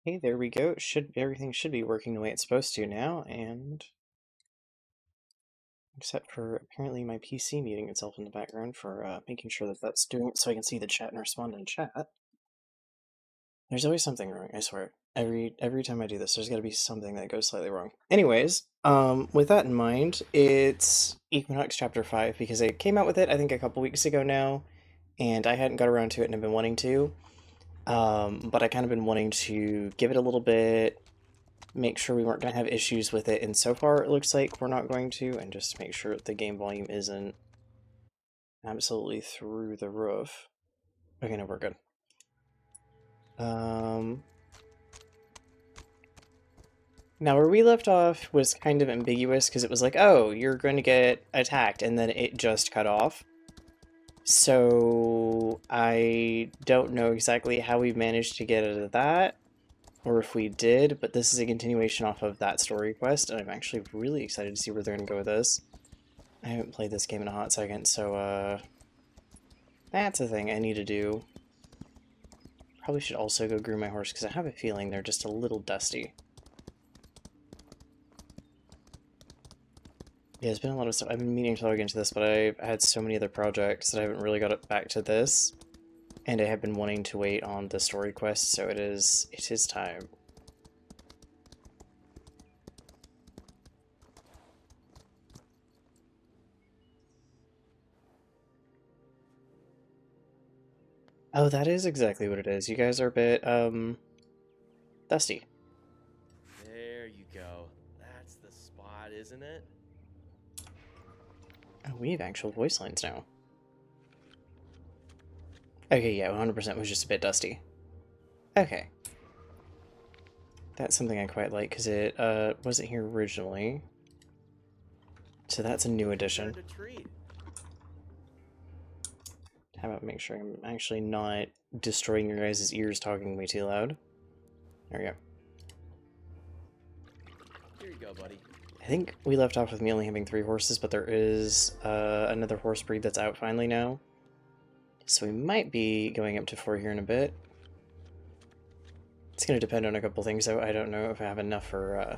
Hey, there we go. Everything should be working the way it's supposed to now, and except for apparently my PC muting itself in the background for making sure that that's doing it so I can see the chat and respond in chat. There's always something wrong, I swear. Every time I do this, there's got to be something that goes slightly wrong. Anyways, with that in mind, it's Equinox Chapter 5 because I came out with it I think a couple weeks ago now, and I hadn't got around to it and I've been wanting to. But I kind of been wanting to give it a little bit, make sure we weren't going to have issues with it, and so far it looks like we're not going to, and just make sure the game volume isn't absolutely through the roof. Okay, no, we're good. Now where we left off was kind of ambiguous because it was like, oh, you're going to get attacked, and then it just cut off. So I don't know exactly how we managed to get out of that, or if we did, but this is a continuation off of that story quest, and I'm actually really excited to see where they're going to go with this. I haven't played this game in a hot second, so that's a thing I need to do. Probably should also go groom my horse, because I have a feeling they're just a little dusty. Yeah, there's been a lot of stuff. I've been meaning to log into this, but I've had so many other projects that I haven't really got it back to this. And I have been wanting to wait on the story quest, so it is time. Oh, that is exactly what it is. You guys are a bit, dusty. There you go. That's the spot, isn't it? Oh, we have actual voice lines now. Okay, yeah, 100% was just a bit dusty. Okay. That's something I quite like, because it wasn't here originally. So that's a new addition. How about make sure I'm actually not destroying your guys' ears talking way too loud? There we go. Here you go, buddy. I think we left off with me only having 3 horses, but there is another horse breed that's out finally now. So we might be going up to 4 here in a bit. It's going to depend on a couple things, though. I don't know if I have enough for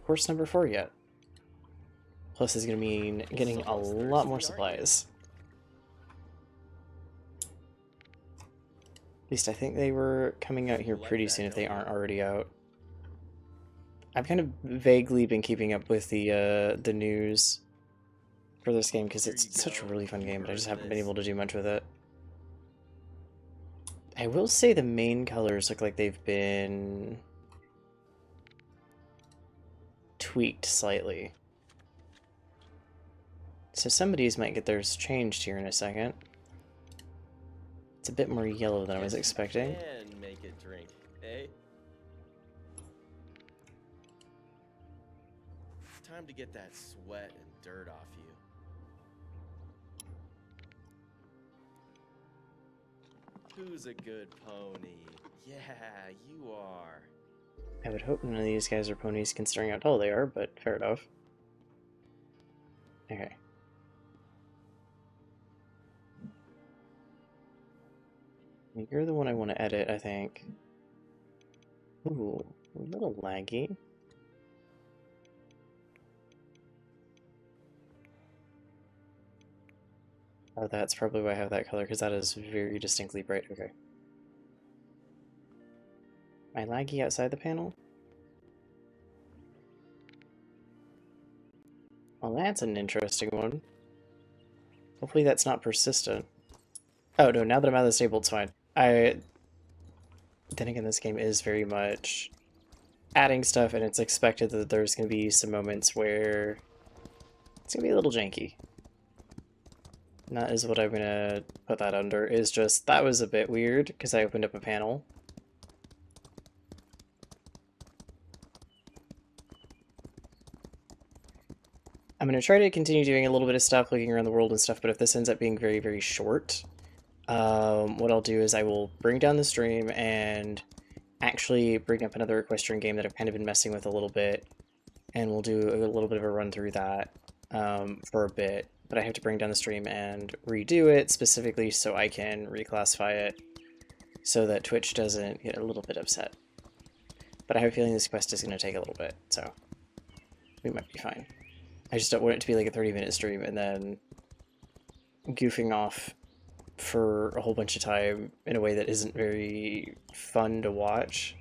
horse number 4 yet. Plus, it's going to mean getting a lot more supplies. At least I think they were coming out here pretty soon if they aren't already out. I've kind of vaguely been keeping up with the news for this game because it's such a really fun game, but I just haven't been able to do much with it. I will say the main colors look like they've been tweaked slightly. So somebody's might get theirs changed here in a second. It's a bit more yellow than I was expecting. And make it drink, eh? Time to get that sweat and dirt off you. Who's a good pony? Yeah, you are. I would hope none of these guys are ponies considering how tall they are, but fair enough. Okay. You're the one I want to edit, I think. Ooh, a little laggy. Oh, that's probably why I have that color, because that is very distinctly bright. Okay. Am I laggy outside the panel? Well, that's an interesting one. Hopefully that's not persistent. Oh, no, now that I'm out of the stable, it's fine. Then again, this game is very much adding stuff, and it's expected that there's going to be some moments where it's going to be a little janky. And that is what I'm going to put that under, is just, that was a bit weird, because I opened up a panel. I'm going to try to continue doing a little bit of stuff, looking around the world and stuff, but if this ends up being very, very short, what I'll do is I will bring down the stream and actually bring up another equestrian game that I've kind of been messing with a little bit, and we'll do a little bit of a run through that for a bit, but I have to bring down the stream and redo it specifically so I can reclassify it so that Twitch doesn't get a little bit upset. but I have a feeling this quest is going to take a little bit, so we might be fine. I just don't want it to be like a 30-minute stream and then goofing off for a whole bunch of time in a way that isn't very fun to watch.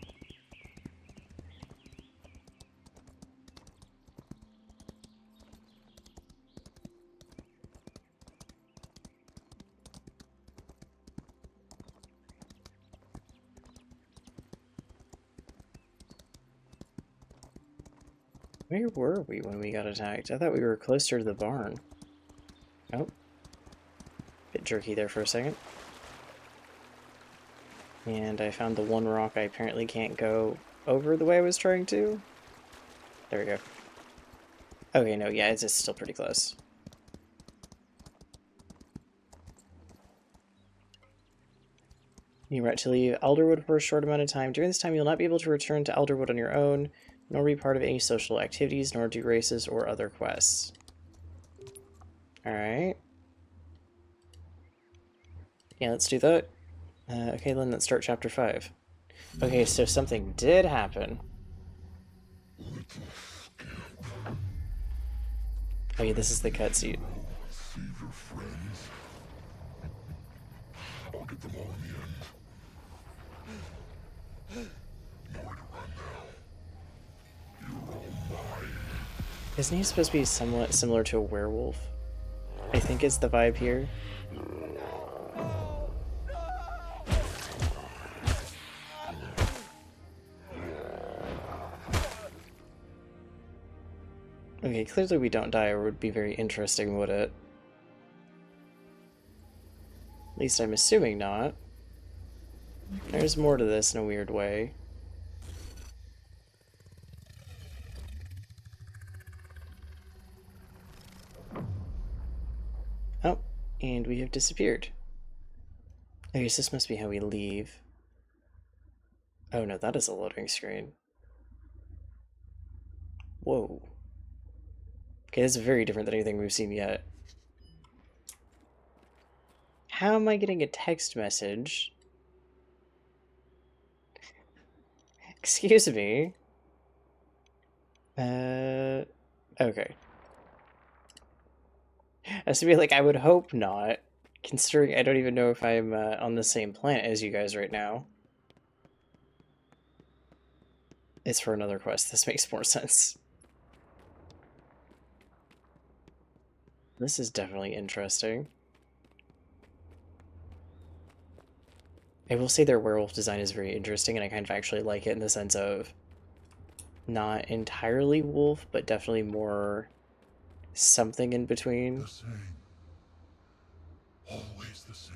Where were we when we got attacked? I thought we were closer to the barn. Oh. Bit jerky there for a second. And I found the one rock I apparently can't go over the way I was trying to. There we go. Okay, no, yeah, it's still pretty close. You right to leave Alderwood for a short amount of time. During this time, you'll not be able to return to Alderwood on your own, nor be part of any social activities, nor do races or other quests. Alright. Yeah, let's do that. Okay, then let's start chapter 5. Okay, so something did happen. Oh yeah, this is the cutscene. Isn't he supposed to be somewhat similar to a werewolf? I think it's the vibe here. Okay, clearly we don't die, or it would be very interesting, would it? At least I'm assuming not. There's more to this in a weird way. Oh, and we have disappeared. I guess this must be how we leave. Oh no, that is a loading screen. Whoa. Okay, this is very different than anything we've seen yet. How am I getting a text message? Excuse me. Okay. As to be like, I would hope not, considering I don't even know if I'm on the same planet as you guys right now. It's for another quest. This makes more sense. This is definitely interesting. I will say their werewolf design is very interesting, and I kind of actually like it in the sense of not entirely wolf, but definitely more something in between. The same. Always the same.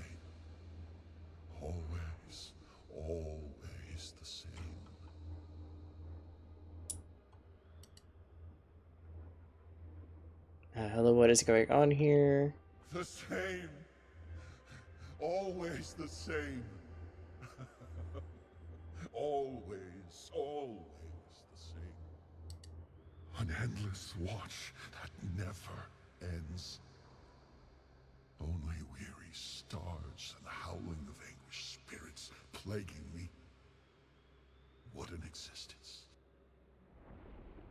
Always, always the same. Hello, what is going on here? The same. Always the same. Always, always the same. An endless watch that never ends. Only weary stars and the howling of anguished spirits plaguing me. What an existence.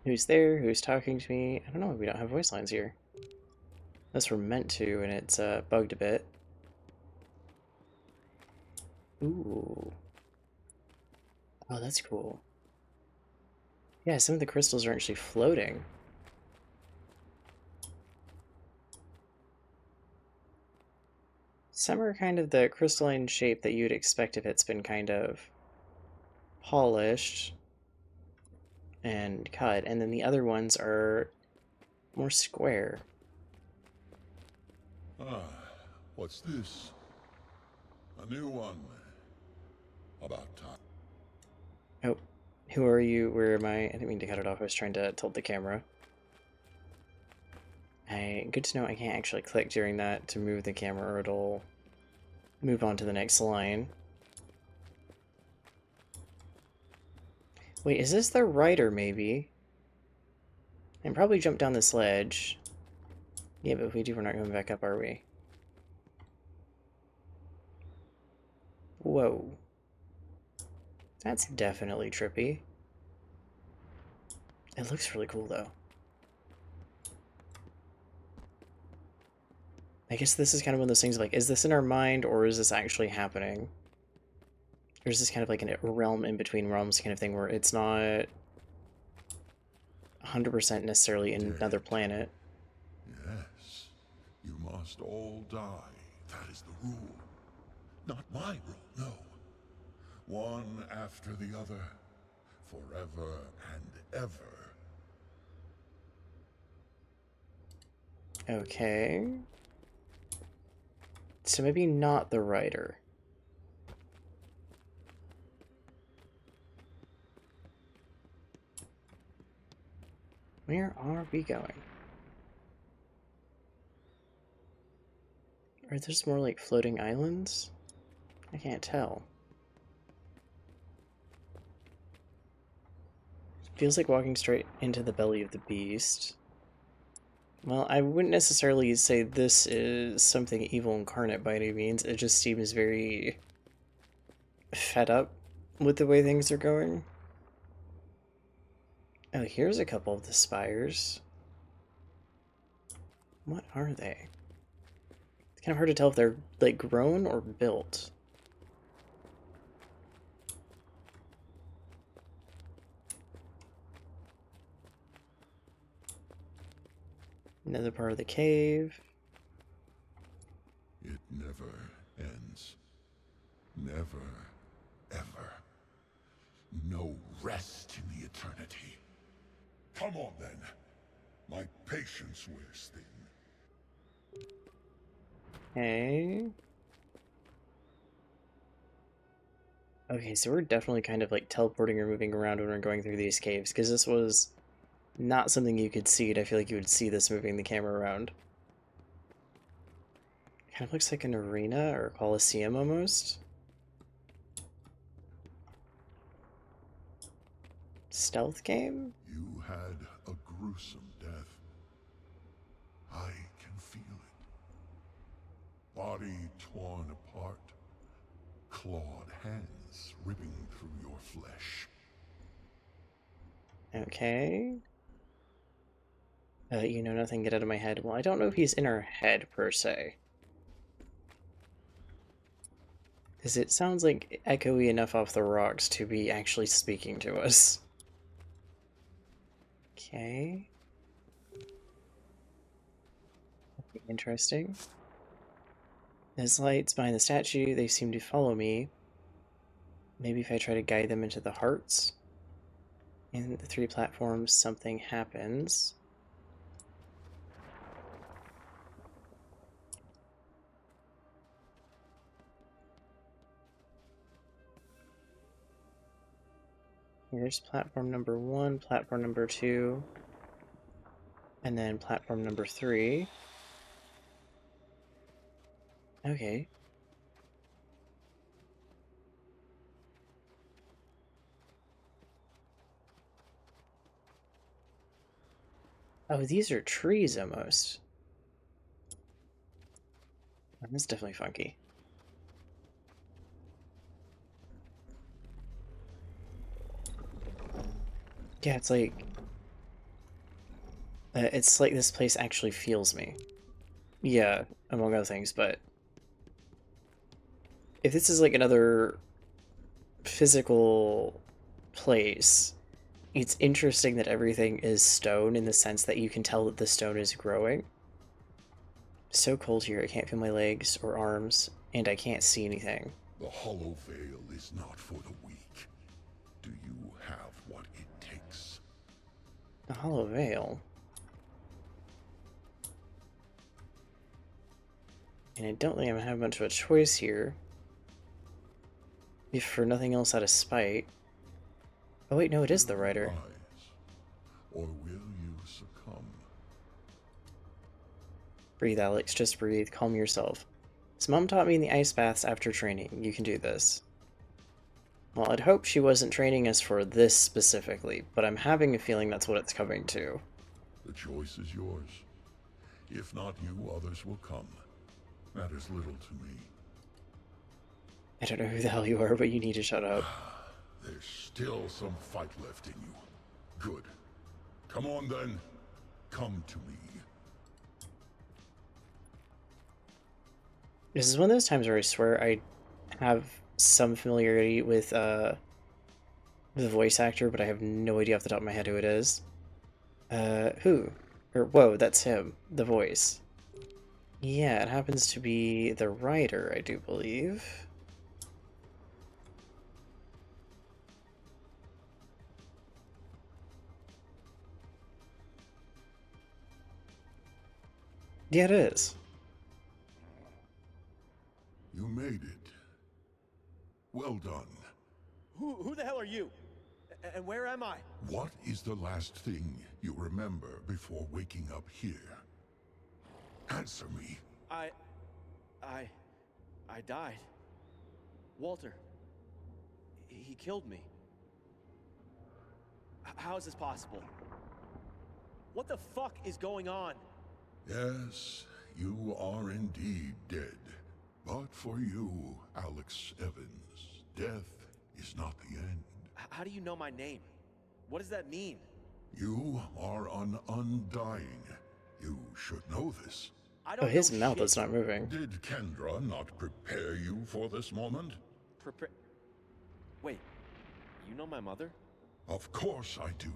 Who's there? Who's talking to me? I don't know, we don't have voice lines here. Unless we're meant to, and it's bugged a bit. Ooh. Oh, that's cool. Yeah, some of the crystals are actually floating. Some are kind of the crystalline shape that you'd expect if it's been kind of polished and cut, and then the other ones are more square. Ah, what's this? A new one. About time. Oh, who are you? Where am I? I didn't mean to cut it off. I was trying to tilt the camera. Good to know I can't actually click during that to move the camera, or it'll move on to the next line. Wait, is this the rider, maybe? And probably jump down this ledge. Yeah, but if we do, we're not going back up, are we? Whoa. That's definitely trippy. It looks really cool, though. I guess this is kind of one of those things like, is this in our mind, or is this actually happening? Or is this kind of like a realm in between realms kind of thing where it's not 100% necessarily in another planet? Yes, you must all die. That is the rule. Not my rule, no. One after the other, forever and ever. Okay. So maybe not the writer. Where are we going? Are there more like floating islands? I can't tell. Feels like walking straight into the belly of the beast. Well, I wouldn't necessarily say this is something evil incarnate by any means. It just seems very fed up with the way things are going. Oh, here's a couple of the spires. What are they? It's kind of hard to tell if they're like grown or built. Another part of the cave. It never ends. Never, ever. No rest in the eternity. Come on, then. My patience wears thin. Okay. Okay, so we're definitely kind of like teleporting or moving around when we're going through these caves, because this was not something you could see, and I feel like you would see this moving the camera around. Kind of looks like an arena or a coliseum almost. Stealth game? You had a gruesome death. I can feel it. Body torn apart. Clawed hands ripping through your flesh. Okay. You know nothing, get out of my head. Well, I don't know if he's in our head, per se. Because it sounds like echoey enough off the rocks to be actually speaking to us. Okay. Interesting. There's lights behind the statue, they seem to follow me. Maybe if I try to guide them into the hearts. In the 3 platforms, something happens. Here's platform number 1, platform number 2, and then platform number 3. Okay. Oh, these are trees almost. Oh, that's definitely funky. Yeah, it's like this place actually feels me. Yeah, among other things, but if this is like another physical place, it's interesting that everything is stone in the sense that you can tell that the stone is growing. So cold here, I can't feel my legs or arms, and I can't see anything. The hollow veil is not for the weak. Do you have what it takes? The hollow veil. And I don't think I'm gonna have much of a choice here. If for nothing else out of spite. Oh wait, no, it is the writer. Rise, or will you succumb? Breathe, Alex, just breathe. Calm yourself. His mom taught me in the ice baths after training. You can do this. Well, I'd hope she wasn't training us for this specifically, but I'm having a feeling that's what it's coming to. The choice is yours. If not you, others will come. Matters little to me. I don't know who the hell you are, but you need to shut up. There's still some fight left in you. Good. Come on then. Come to me. This is one of those times where I swear I have some familiarity with the voice actor, but I have no idea off the top of my head who it is. Who? Or, whoa, that's him. The voice. Yeah, it happens to be the writer, I do believe. Yeah, it is. You made it. Well done. Who the hell are you? And where am I? What is the last thing you remember before waking up here? Answer me. I died. Walter. He killed me. How is this possible? What the fuck is going on? Yes, you are indeed dead. But for you, Alex Evans, death is not the end. How do you know my name? What does that mean? You are an undying. You should know this. I don't Oh, his know mouth shit. is not moving. Did Kendra not prepare you for this moment? Wait, you know my mother? Of course I do.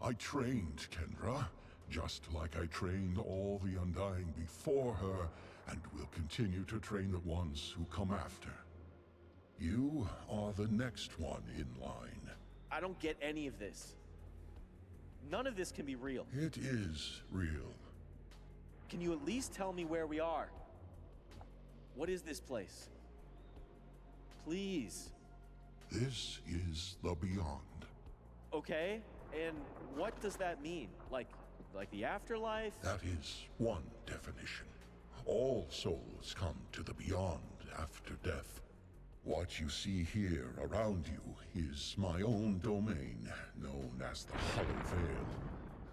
I trained Kendra, just like I trained all the Undying before her, and will continue to train the ones who come after. You are the next one in line. I don't get any of this. None of this can be real. It is real. Can you at least tell me where we are? What is this place? Please. This is the Beyond. Okay, and what does that mean? Like the afterlife? That is one definition. All souls come to the Beyond after death. What you see here around you is my own domain, known as the Hollow Veil.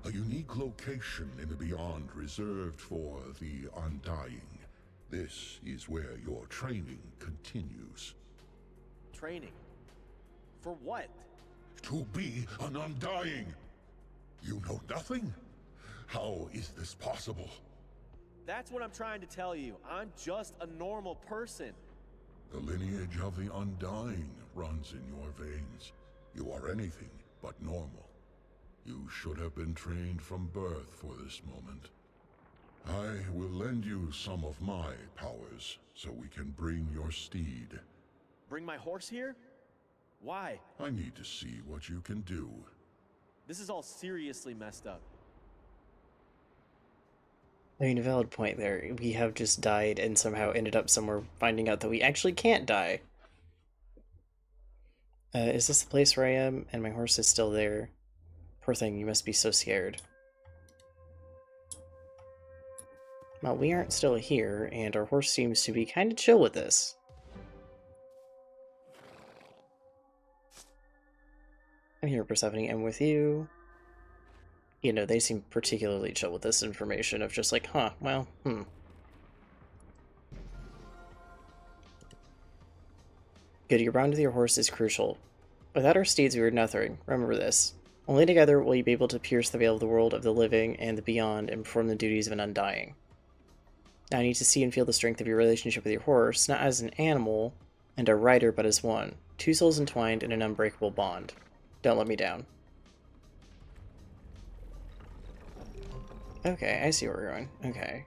A unique location in the Beyond reserved for the Undying. This is where your training continues. Training? For what? To be an Undying! You know nothing? How is this possible? That's what I'm trying to tell you. I'm just a normal person. The lineage of the Undying runs in your veins. You are anything but normal. You should have been trained from birth for this moment. I will lend you some of my powers, so we can bring your steed. Bring my horse here? Why? I need to see what you can do. This is all seriously messed up. I mean, a valid point there. We have just died and somehow ended up somewhere finding out that we actually can't die. Is this the place where I am? And my horse is still there. Poor thing, you must be so scared. Well, we aren't still here, and our horse seems to be kind of chill with this. I'm here, Persephone, and with you. You know, they seem particularly chill with this information of just like, huh, well, Good, your bond with your horse is crucial. Without our steeds, we are nothing. Remember this. Only together will you be able to pierce the veil of the world of the living and the beyond and perform the duties of an undying. Now I need to see and feel the strength of your relationship with your horse, not as an animal and a rider, but as one. Two souls entwined in an unbreakable bond. Don't let me down. Okay, I see where we're going. Okay.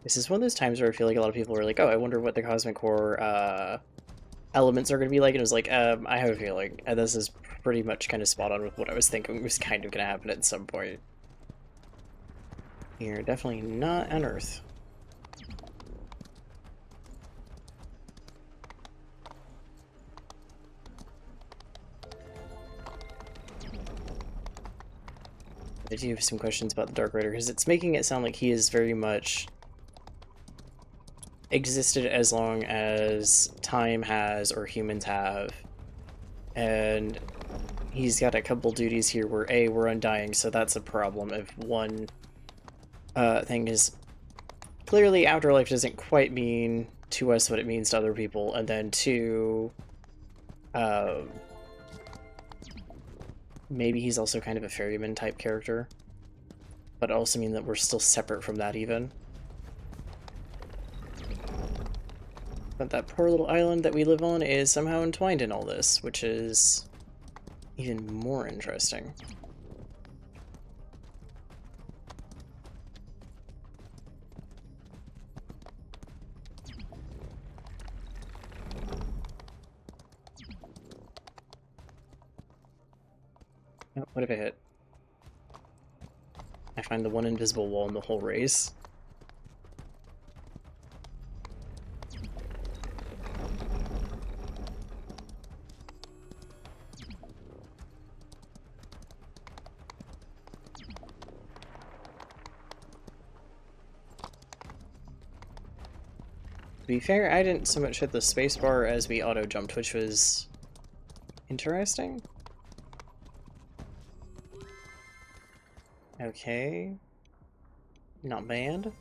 This is one of those times where I feel like a lot of people are like, oh, I wonder what the Cosmic Core elements are going to be like, and it was like, I have a feeling. And this is pretty much kind of spot on with what I was thinking was kind of going to happen at some point. You're definitely not on Earth. I do have some questions about the Dark Rider, because it's making it sound like he is very much existed as long as time has or humans have. And he's got a couple duties here where A, we're undying, so that's a problem. If one thing is clearly afterlife doesn't quite mean to us what it means to other people, and then two, Maybe he's also kind of a ferryman type character, but also mean that we're still separate from that even. But that poor little island that we live on is somehow entwined in all this, which is even more interesting. Oh, what if I hit? I find the one invisible wall in the whole race. To be fair, I didn't so much hit the spacebar as we auto-jumped, which was interesting. Okay. Not bad.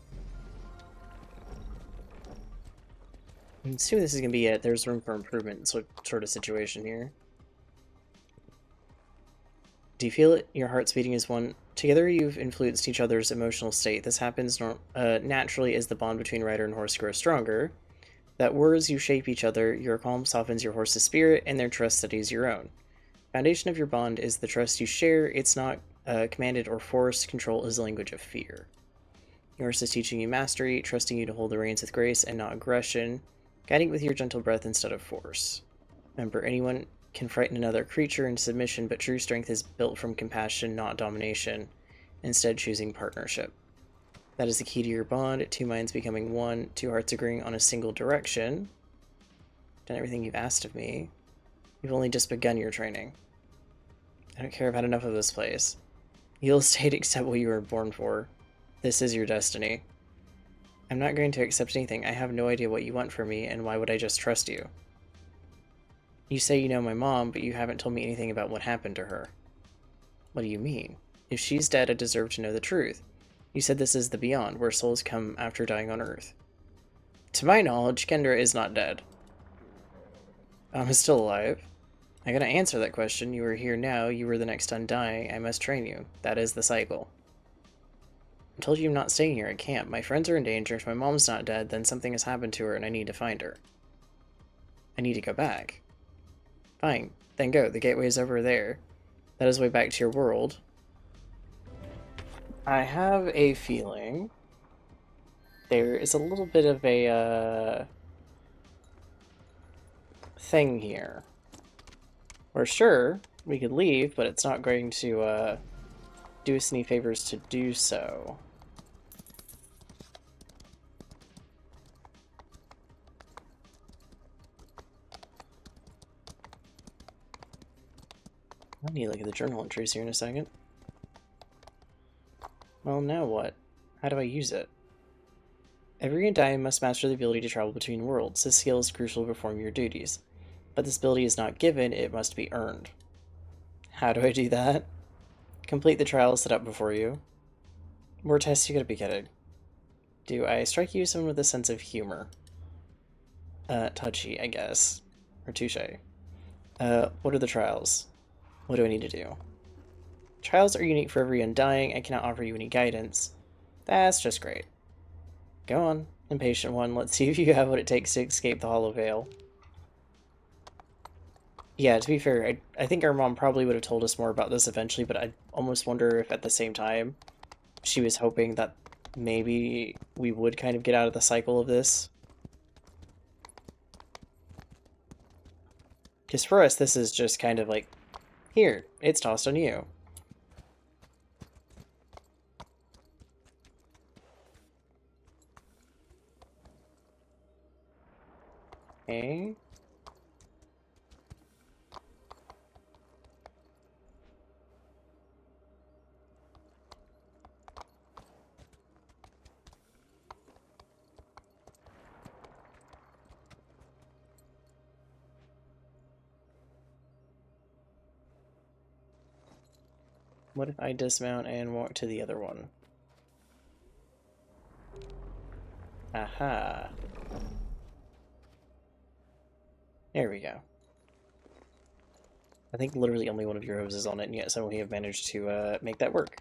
I'm assuming this is going to be it. There's room for improvement sort of situation here. Do you feel it? Your heart's beating as one. Together you've influenced each other's emotional state. This happens naturally as the bond between rider and horse grows stronger. That words you shape each other, your calm softens your horse's spirit, and their trust steadies your own. Foundation of your bond is the trust you share. It's not commanded or forced. Control is the language of fear. Your horse is teaching you mastery, trusting you to hold the reins with grace and not aggression, guiding with your gentle breath instead of force. Remember, anyone can frighten another creature into submission, but true strength is built from compassion, not domination, instead choosing partnership. That is the key to your bond, two minds becoming one, two hearts agreeing on a single direction. Done everything you've asked of me. You've only just begun your training. I don't care, I've had enough of this place. You'll state accept what you were born for. This is your destiny. I'm not going to accept anything. I have no idea what you want from me, and why would I just trust you? You say you know my mom, but you haven't told me anything about what happened to her. What do you mean? If she's dead, I deserve to know the truth. You said this is the beyond, where souls come after dying on Earth. To my knowledge, Kendra is not dead. I'm still alive. I gotta answer that question. You are here now, you were the next undying. I must train you. That is the cycle. I told you I'm not staying here at camp. My friends are in danger. If my mom's not dead, then something has happened to her and I need to find her. I need to go back. Fine, then go. The gateway is over there. That is the way back to your world. I have a feeling there is a little bit of a thing here. We're sure we could leave, but it's not going to do us any favors to do so. I need to look at the journal entries here in a second. Well, now what? How do I use it? Every Undying must master the ability to travel between worlds. This skill is crucial to perform your duties. But this ability is not given, it must be earned. How do I do that? Complete the trials set up before you. More tests, you gotta be kidding. Do I strike you as someone with a sense of humor? Touchy, I guess. Or touche. What are the trials? What do I need to do? Trials are unique for every Undying. I cannot offer you any guidance. That's just great. Go on, impatient one. Let's see if you have what it takes to escape the Hollow Veil. Yeah, to be fair, I think our mom probably would have told us more about this eventually, but I almost wonder if at the same time she was hoping that maybe we would kind of get out of the cycle of this. Because for us, this is just kind of like, here, it's tossed on you. Okay. What if I dismount and walk to the other one? Aha. There we go. I think literally only one of your hoses is on it, and yet somehow we have managed to make that work.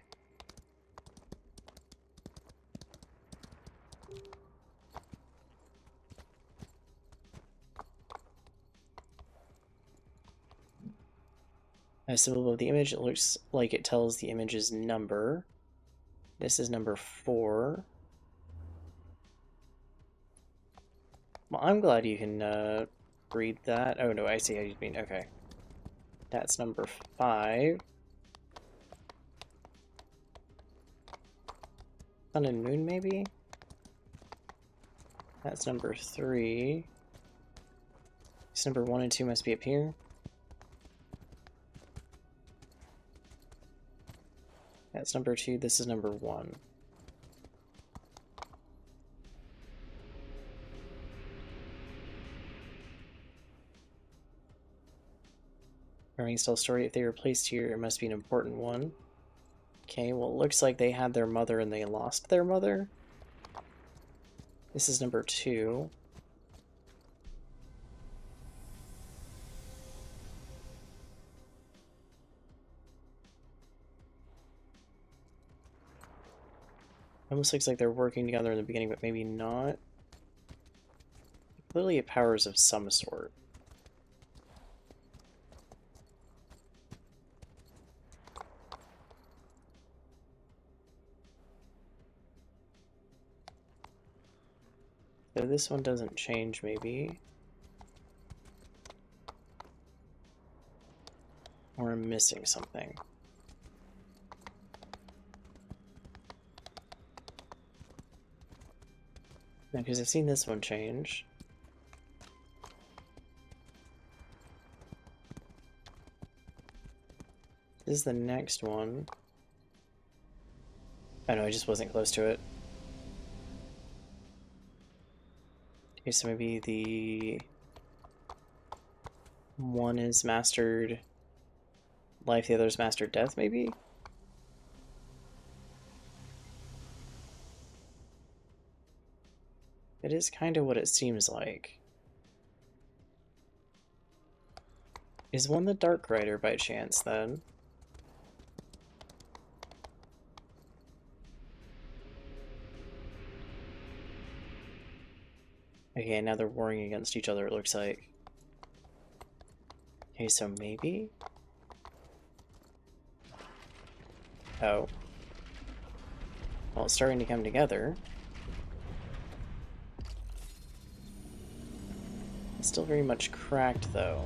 A symbol above the image, it looks like it tells the image's number. This is number 4. Well, I'm glad you can read that. Oh no, I see how you mean. Okay. That's number 5. Sun and moon, maybe? That's number 3. So number 1 and 2 must be up here. That's number 2, this is number 1. Learning still story, if they were placed here, it must be an important one. Okay, well it looks like they had their mother and they lost their mother. This is number 2. Almost looks like they're working together in the beginning, but maybe not. Clearly it powers of some sort. So this one doesn't change, maybe. Or I'm missing something. No, because I've seen this one change. This is the next one. I know, I just wasn't close to it. Okay, so maybe the one is mastered life, the other is mastered death, maybe? It is kind of what it seems like. Is one the Dark Rider by chance, then? Okay, now they're warring against each other, it looks like. Okay, so maybe? Oh. Well, it's starting to come together. It's still very much cracked, though.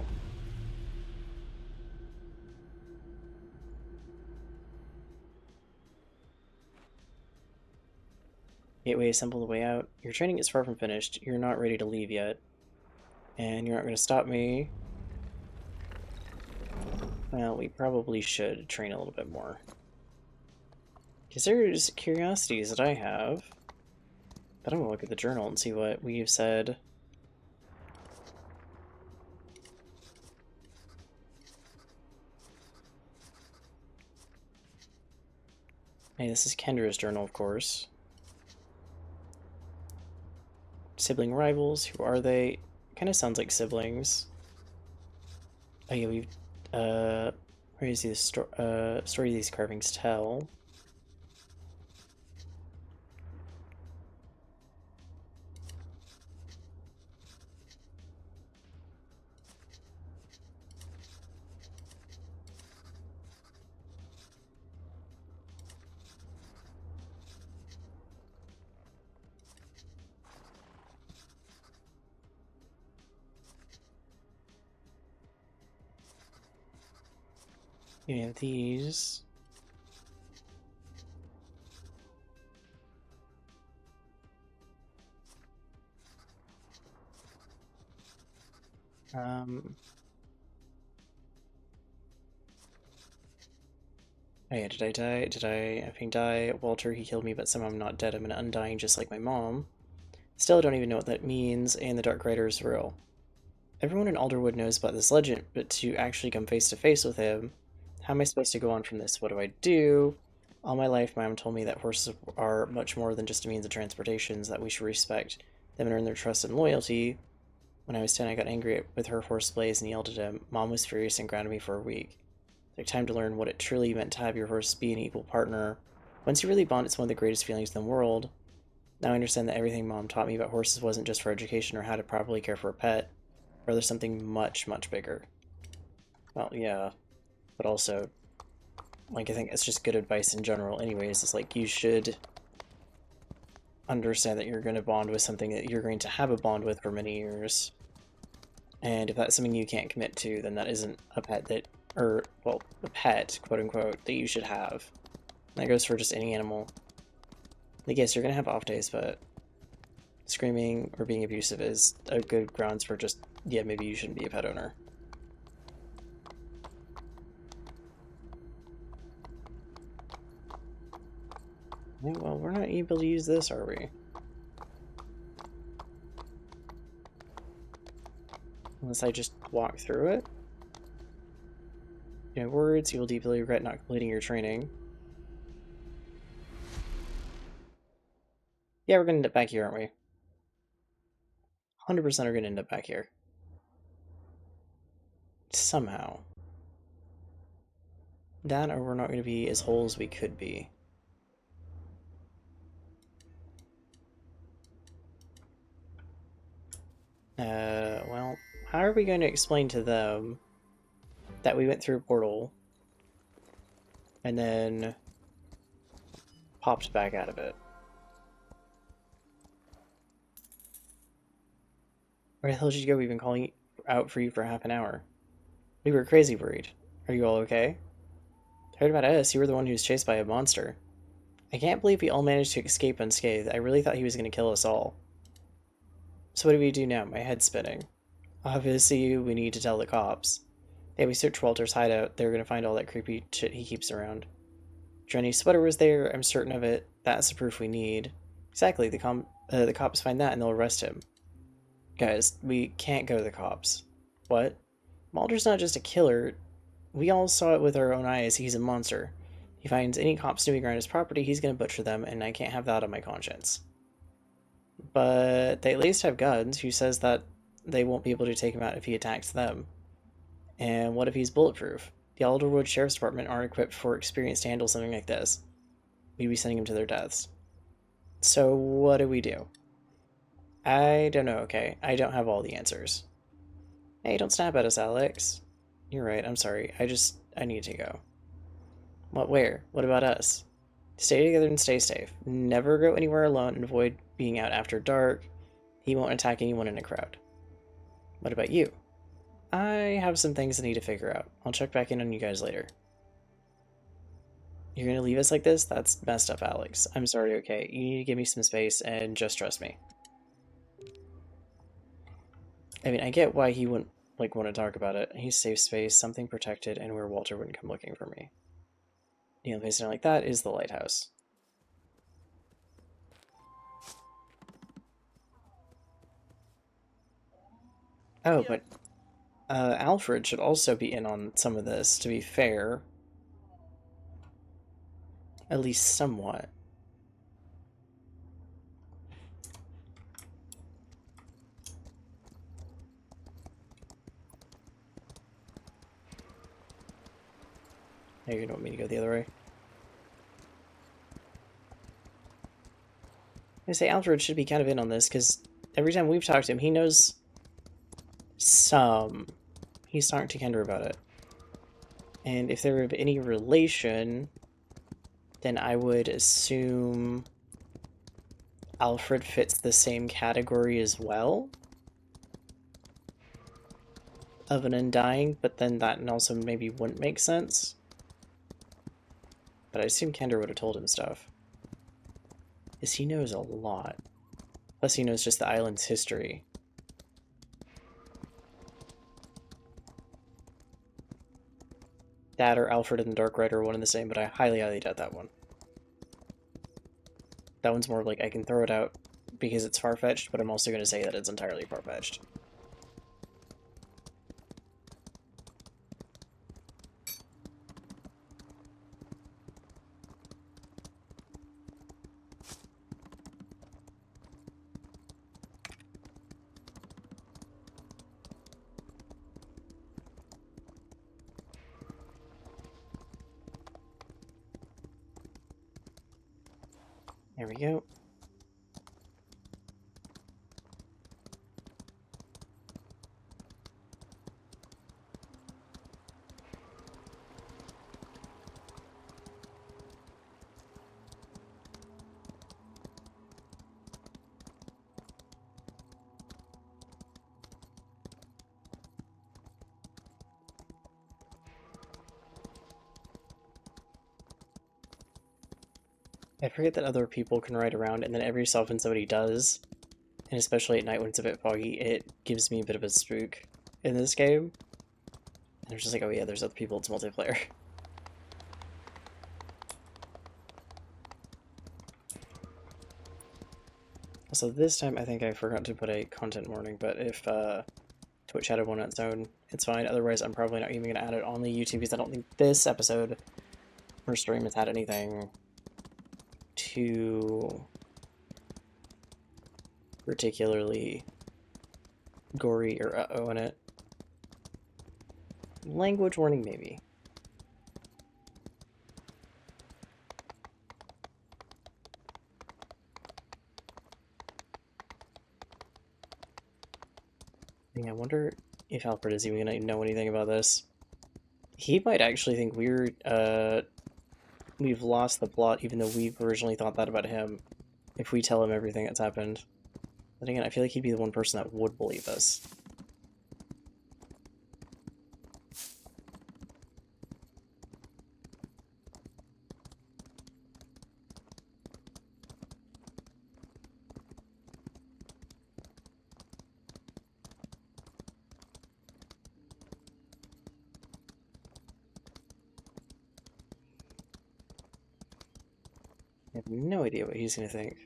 Gateway assemble the way out. Your training is far from finished. You're not ready to leave yet. And you're not going to stop me. Well, we probably should train a little bit more. Because there's curiosities that I have. But I'm going to look at the journal and see what we've said. Hey, this is Kendra's journal, of course. Sibling rivals, who are they? Kind of sounds like siblings. Oh yeah, we've, where is the story these carvings tell? You have these. Oh yeah, did I die? Did I effing die? Walter, he killed me, but somehow I'm not dead. I'm an undying just like my mom. Still, I don't even know what that means, and the Dark Rider is real. Everyone in Alderwood knows about this legend, but to actually come face to face with him, how am I supposed to go on from this? What do I do? All my life, my mom told me that horses are much more than just a means of transportation, that we should respect them and earn their trust and loyalty. When I was 10, I got angry with her horse Blaze and yelled at him. Mom was furious and grounded me for a week. It took time to learn what it truly meant to have your horse be an equal partner. Once you really bond, it's one of the greatest feelings in the world. Now I understand that everything Mom taught me about horses wasn't just for education or how to properly care for a pet, rather something much, much bigger. Well, yeah, but also, like, I think it's just good advice in general anyways. It's like, you should understand that you're going to bond with something that you're going to have a bond with for many years. And if that's something you can't commit to, then that isn't a pet that, or, well, a pet, quote unquote, that you should have. And that goes for just any animal. Like, yes, you're going to have off days, but screaming or being abusive is a good grounds for just, yeah, maybe you shouldn't be a pet owner. Well, we're not able to use this, are we? Unless I just walk through it? You know, words, you will deeply regret not completing your training. Yeah, we're gonna end up back here, aren't we? 100% are gonna end up back here. Somehow. That, or we're not gonna be as whole as we could be. Well, how are we going to explain to them that we went through a portal and then popped back out of it? Where the hell did you go? We've been calling out for you for half an hour. We were crazy worried. Are you all okay? I heard about us. You were the one who was chased by a monster. I can't believe we all managed to escape unscathed. I really thought he was going to kill us all. So what do we do now? My head's spinning. Obviously, we need to tell the cops. Yeah, we searched Walter's hideout. They're going to find all that creepy shit he keeps around. Jenny's sweater was there. I'm certain of it. That's the proof we need. Exactly. The cops find that and they'll arrest him. Guys, we can't go to the cops. What? Walter's not just a killer. We all saw it with our own eyes. He's a monster. He finds any cop snooping around his property, he's going to butcher them, and I can't have that on my conscience. But they at least have guns. Who says that they won't be able to take him out if he attacks them? And what if he's bulletproof? The Alderwood Sheriff's Department aren't equipped for experience to handle something like this. We'd be sending him to their deaths. So what do we do? I don't know, okay? I don't have all the answers. Hey, don't snap at us, Alex. You're right, I'm sorry. I need to go. What, where? What about us? Stay together and stay safe. Never go anywhere alone and avoid being out after dark. He won't attack anyone in a crowd. What about you? I have some things I need to figure out. I'll check back in on you guys later. You're gonna leave us like this? That's messed up, Alex. I'm sorry, okay? You need to give me some space and just trust me. I mean, I get why he wouldn't, like, want to talk about it. He's safe space, something protected, and where Walter wouldn't come looking for me. The only place like that is the lighthouse. Oh, but Alfred should also be in on some of this, to be fair. At least somewhat. Maybe you don't want me to go the other way. I say Alfred should be kind of in on this, because every time we've talked to him, he knows some. He's talked to Kendra about it. And if they're of any relation, then I would assume Alfred fits the same category as well of an Undying, but then that also maybe wouldn't make sense. But I assume Kendra would have told him stuff. Because he knows a lot. Plus he knows just the island's history. That or Alfred and the Dark Rider are one and the same, but I highly, highly doubt that one. That one's more like I can throw it out because it's far-fetched, but I'm also going to say that it's entirely far-fetched. There we go. I forget that other people can ride around, and then every so often somebody does, and especially at night when it's a bit foggy, it gives me a bit of a spook in this game. And I'm just like, oh yeah, there's other people, it's multiplayer. Also, this time I think I forgot to put a content warning, but if Twitch added one on its own, it's fine. Otherwise, I'm probably not even going to add it on the YouTube because I don't think this episode or stream has had anything too particularly gory or uh-oh in it. Language warning, maybe. I wonder if Alfred is even going to know anything about this. He might actually think we've lost the plot, even though we originally thought that about him, if we tell him everything that's happened. But again, I feel like he'd be the one person that would believe us. I have no idea what he's going to think.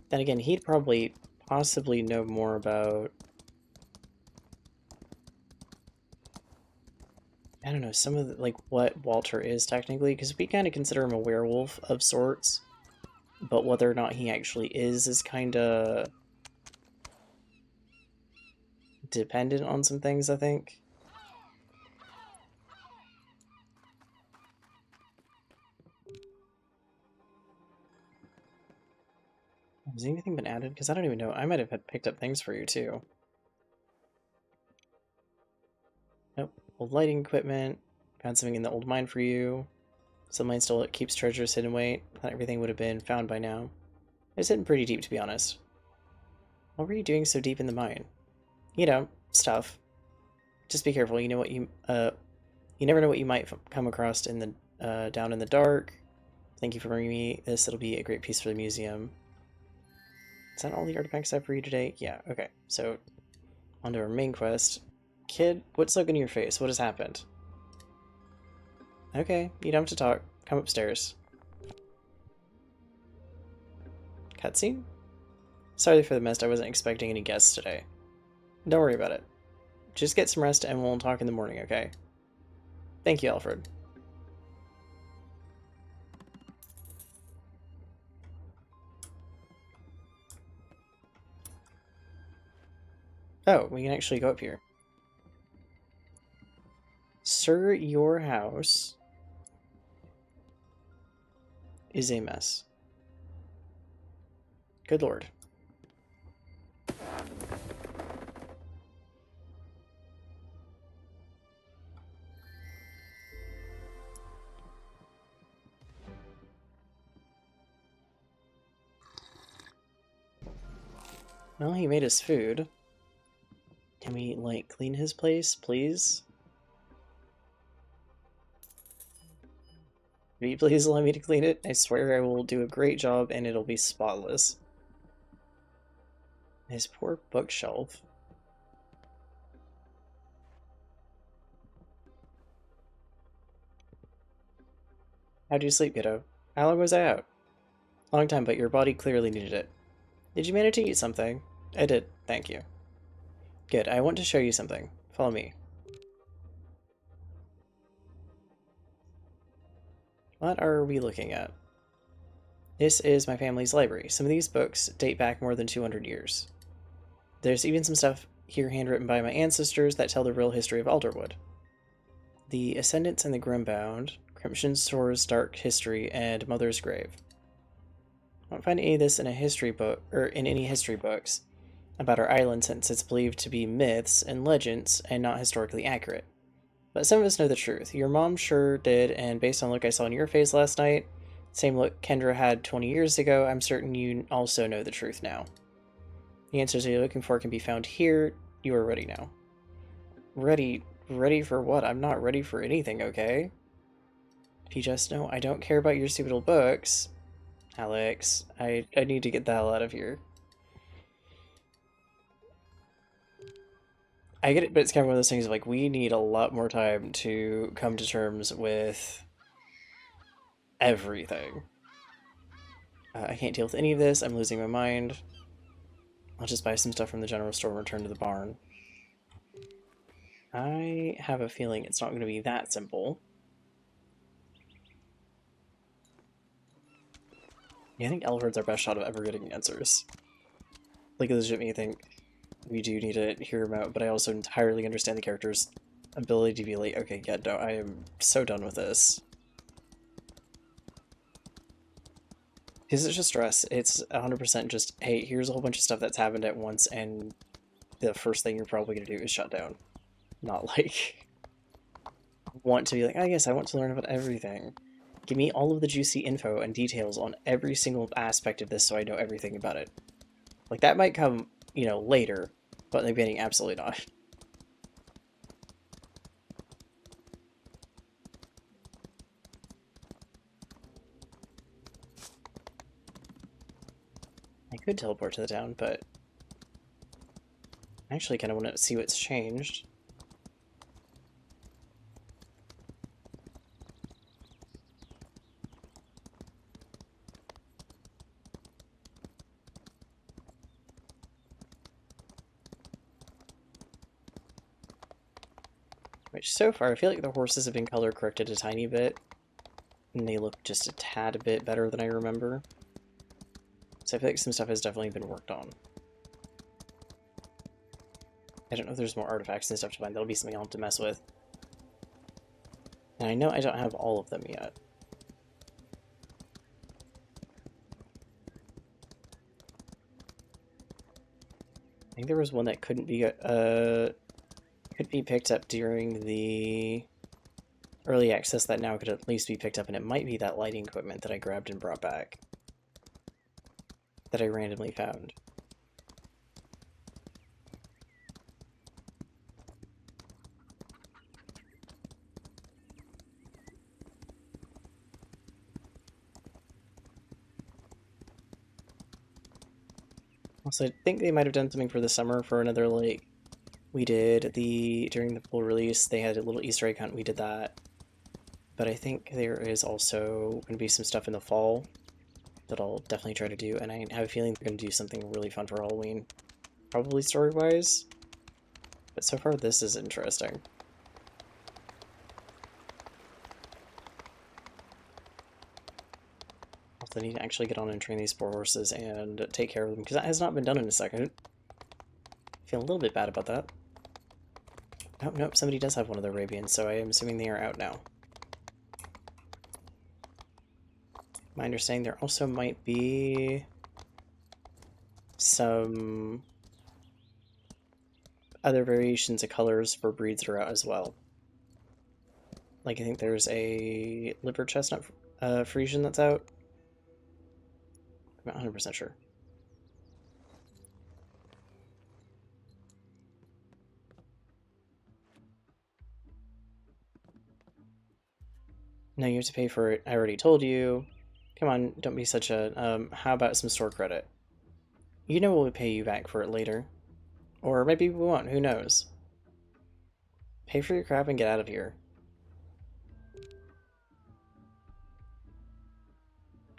Then again, he'd probably possibly know more about, I don't know, some of the, like what Walter is technically, because we kind of consider him a werewolf of sorts, but whether or not he actually is kind of dependent on some things, I think. Has anything been added? Because I don't even know. I might have had picked up things for you, too. Nope. Old lighting equipment. Found something in the old mine for you. Some mine still keeps treasures hidden away. Thought everything would have been found by now. It's hidden pretty deep, to be honest. What were you doing so deep in the mine? You know, stuff. Just be careful. You know what you never know what you might come across in the down in the dark. Thank you for bringing me this. It'll be a great piece for the museum. Is that all the artifacts I have for you today? Yeah, okay. So, on to our main quest. Kid, what's looking in your face? What has happened? Okay, you don't have to talk. Come upstairs. Cutscene? Sorry for the mess. I wasn't expecting any guests today. Don't worry about it. Just get some rest and we'll talk in the morning, okay? Thank you, Alfred. Oh, we can actually go up here. Sir, your house is a mess. Good lord. Well, he made us food. Can we, like, clean his place, please? Will you please allow me to clean it? I swear I will do a great job and it'll be spotless. His poor bookshelf. How'd you sleep, kiddo? How long was I out? Long time, but your body clearly needed it. Did you manage to eat something? I did, thank you. Good, I want to show you something. Follow me. What are we looking at? This is my family's library. Some of these books date back more than 200 years. There's even some stuff here handwritten by my ancestors that tell the real history of Alderwood. The Ascendants and the Grimbound, Crimson Sore's Dark History, and Mother's Grave. I don't find any of this in a history book, or in any history books about our island, since it's believed to be myths and legends and not historically accurate. But some of us know the truth. Your mom sure did, and based on the look I saw in your face last night, same look Kendra had 20 years ago, I'm certain you also know the truth now. The answers you're looking for can be found here. You are ready now. Ready? Ready for what? I'm not ready for anything, okay? If you just know I don't care about your stupid old books, Alex, I need to get the hell out of here. I get it, but it's kind of one of those things of like, we need a lot more time to come to terms with everything. I can't deal with any of this. I'm losing my mind. I'll just buy some stuff from the general store and return to the barn. I have a feeling it's not going to be that simple. Yeah, I think Elfred's our best shot of ever getting answers. Like, legitimately, I think we do need to hear him out, but I also entirely understand the character's ability to be like, okay, yeah, no, I am so done with this. Because it's just stress. It's 100% just, hey, here's a whole bunch of stuff that's happened at once, and the first thing you're probably going to do is shut down. Not like, want to be like, oh, yes, I want to learn about everything. Give me all of the juicy info and details on every single aspect of this so I know everything about it. Like, that might come, you know, later, but in the beginning, absolutely not. I could teleport to the town, but I actually kind of want to see what's changed. Which, so far, I feel like the horses have been color corrected a tiny bit, and they look just a tad bit better than I remember. So I feel like some stuff has definitely been worked on. I don't know if there's more artifacts and stuff to find. That'll be something I'll have to mess with. And I know I don't have all of them yet. I think there was one that could be picked up during the early access that now could at least be picked up, and it might be that lighting equipment that I grabbed and brought back. That I randomly found. Also, I think they might have done something for the summer for another, like, we did during the full release, they had a little Easter egg hunt, we did that. But I think there is also going to be some stuff in the fall that I'll definitely try to do, and I have a feeling they're going to do something really fun for Halloween. Probably story-wise, but so far this is interesting. Also, I need to actually get on and train these poor horses and take care of them, because that has not been done in a second. I feel a little bit bad about that. Oh, nope, somebody does have one of the Arabians, so I am assuming they are out now. My understanding there also might be some other variations of colors for breeds that are out as well. Like, I think there's a liver chestnut Frisian that's out. I'm not 100% sure. No, you have to pay for it. I already told you. Come on, don't be such a, how about some store credit? You know we'll pay you back for it later. Or maybe we won't, who knows? Pay for your crap and get out of here.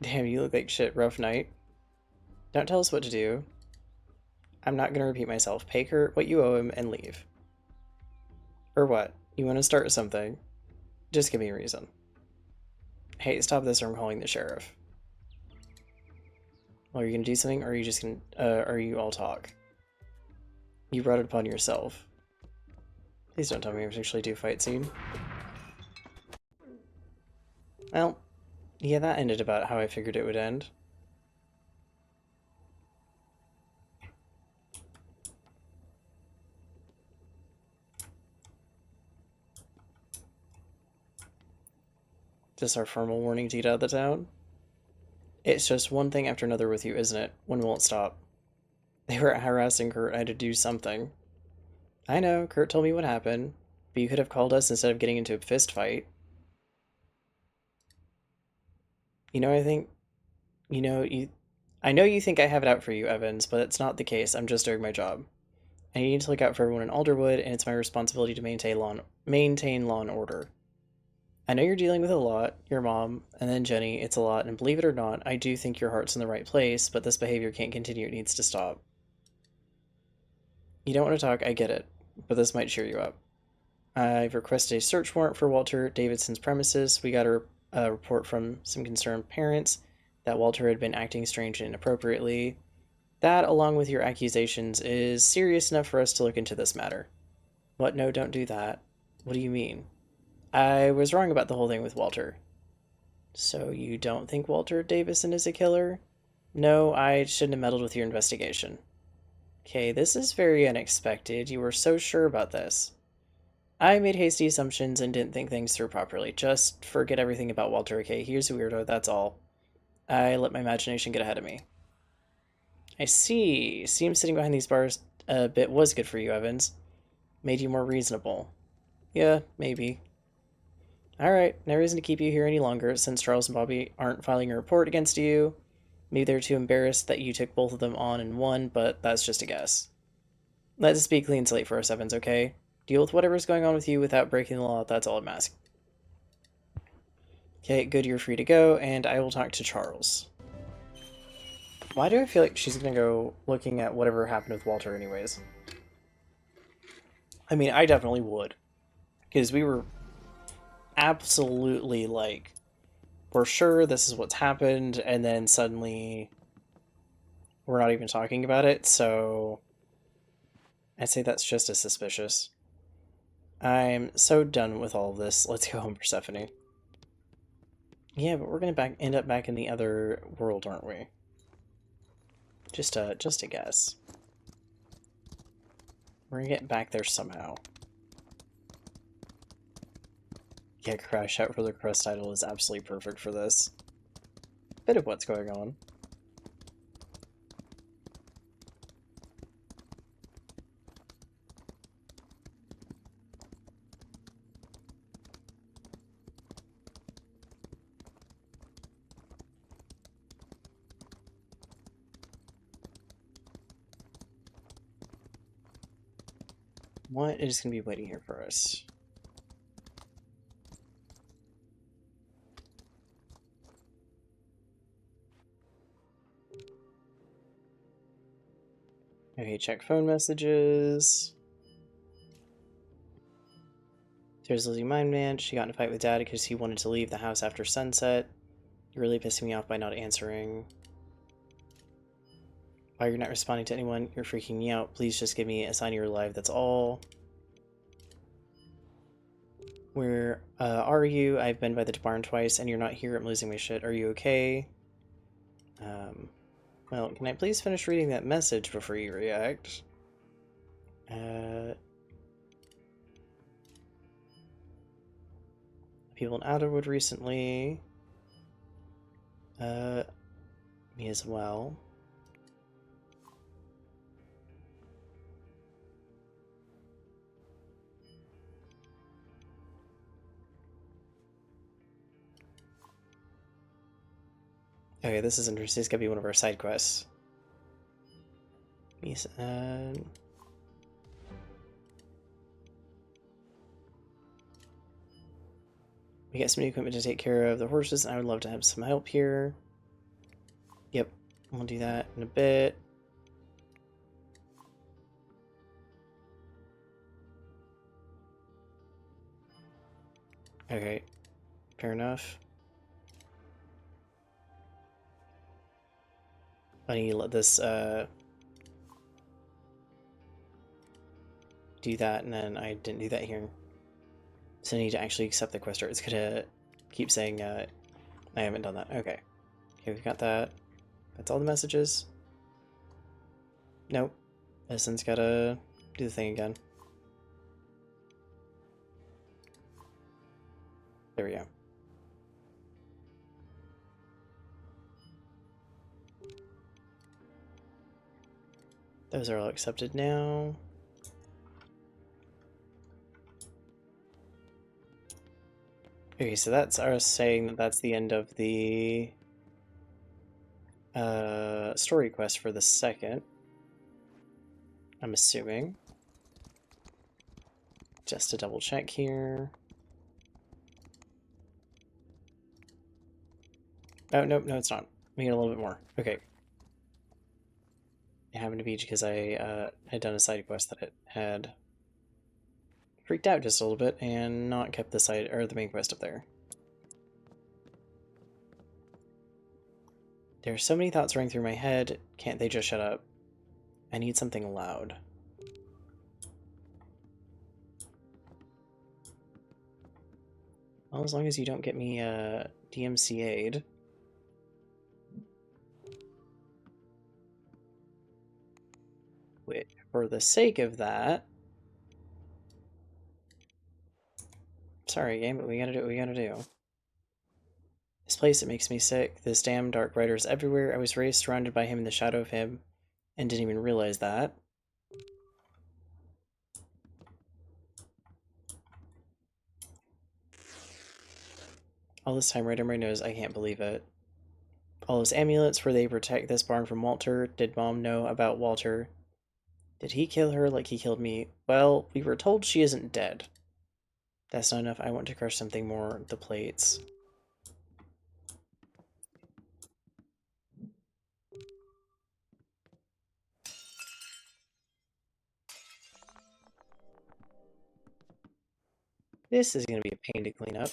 Damn, you look like shit, rough night. Don't tell us what to do. I'm not gonna repeat myself. Pay Kurt what you owe him and leave. Or what? You wanna start something? Just give me a reason. Hey, stop this or I'm calling the sheriff. Well, are you gonna do something, or are you just gonna, are you all talk? You brought it upon yourself. Please don't tell me we actually do fight scene. Well, yeah, that ended about how I figured it would end. Just our formal warning to get out of the town? It's just one thing after another with you, isn't it? One won't stop. They were harassing Kurt. I had to do something. I know, Kurt told me what happened, but you could have called us instead of getting into a fist fight. You know, I think, you know, you. I know you think I have it out for you, Evans, but it's not the case. I'm just doing my job. I need to look out for everyone in Alderwood, and it's my responsibility to maintain law and order. I know you're dealing with a lot, your mom, and then Jenny, it's a lot, and believe it or not, I do think your heart's in the right place, but this behavior can't continue, it needs to stop. You don't want to talk, I get it, but this might cheer you up. I've requested a search warrant for Walter Davidson's premises. We got a report from some concerned parents that Walter had been acting strange and inappropriately. That, along with your accusations, is serious enough for us to look into this matter. What? No, don't do that. What do you mean? I was wrong about the whole thing with Walter. So you don't think Walter Davison is a killer? No, I shouldn't have meddled with your investigation. Okay, this is very unexpected. You were so sure about this. I made hasty assumptions and didn't think things through properly. Just forget everything about Walter, okay? He's a weirdo, that's all. I let my imagination get ahead of me. I see. Seems sitting behind these bars a bit was good for you, Evans. Made you more reasonable. Yeah, maybe. Alright, no reason to keep you here any longer since Charles and Bobby aren't filing a report against you. Maybe they're too embarrassed that you took both of them on and won, but that's just a guess. Let this be a clean slate for us, Evans, okay? Deal with whatever's going on with you without breaking the law, that's all I'm asking. Okay, good, you're free to go, and I will talk to Charles. Why do I feel like she's gonna go looking at whatever happened with Walter anyways? I mean, I definitely would. Because we were absolutely like, we're sure this is what's happened, and then suddenly we're not even talking about it, so I'd say that's just as suspicious. I'm so done with all of this. Let's go home, Persephone. Yeah, but we're gonna end up back in the other world, aren't we? Just a guess. We're gonna get back there somehow. Yeah, Crash Out for the Crest title is absolutely perfect for this. Bit of what's going on. What is going to be waiting here for us? Okay, check phone messages. There's Lizzie Mindman. She got in a fight with Dad because he wanted to leave the house after sunset. You're really pissing me off by not answering. Why you're not responding to anyone? You're freaking me out. Please just give me a sign you're alive, that's all. Where are you? I've been by the barn twice and you're not here. I'm losing my shit. Are you okay? Well, can I please finish reading that message before you react? People in Outerwood recently. Me as well. Okay, this is interesting. It's gonna be one of our side quests. We get some new equipment to take care of the horses, and I would love to have some help here. Yep, we'll do that in a bit. Okay, fair enough. I need to let this do that, and then I didn't do that here. So I need to actually accept the quest, or it's gonna keep saying I haven't done that. Okay. Okay, we've got that. That's all the messages. Nope. This one's gotta do the thing again. There we go. Those are all accepted now. Okay, so that's us saying that that's the end of the story quest for the second. I'm assuming. Just to double check here. Oh, no, it's not. We get a little bit more. Okay. It happened to be because I had done a side quest that it had freaked out just a little bit and not kept the side or the main quest up there. There are so many thoughts running through my head. Can't they just shut up? I need something loud. Well, as long as you don't get me DMCA'd. Which, for the sake of that... Sorry, game, but we gotta do what we gotta do. This place, it makes me sick. This damn Dark Rider's everywhere. I was raised surrounded by him in the shadow of him, and didn't even realize that. All this time right on my nose, I can't believe it. All those amulets, were they protect this barn from Walter? Did Mom know about Walter? Did he kill her like he killed me? Well, we were told she isn't dead. That's not enough. I want to crush something more. The plates. This is going to be a pain to clean up.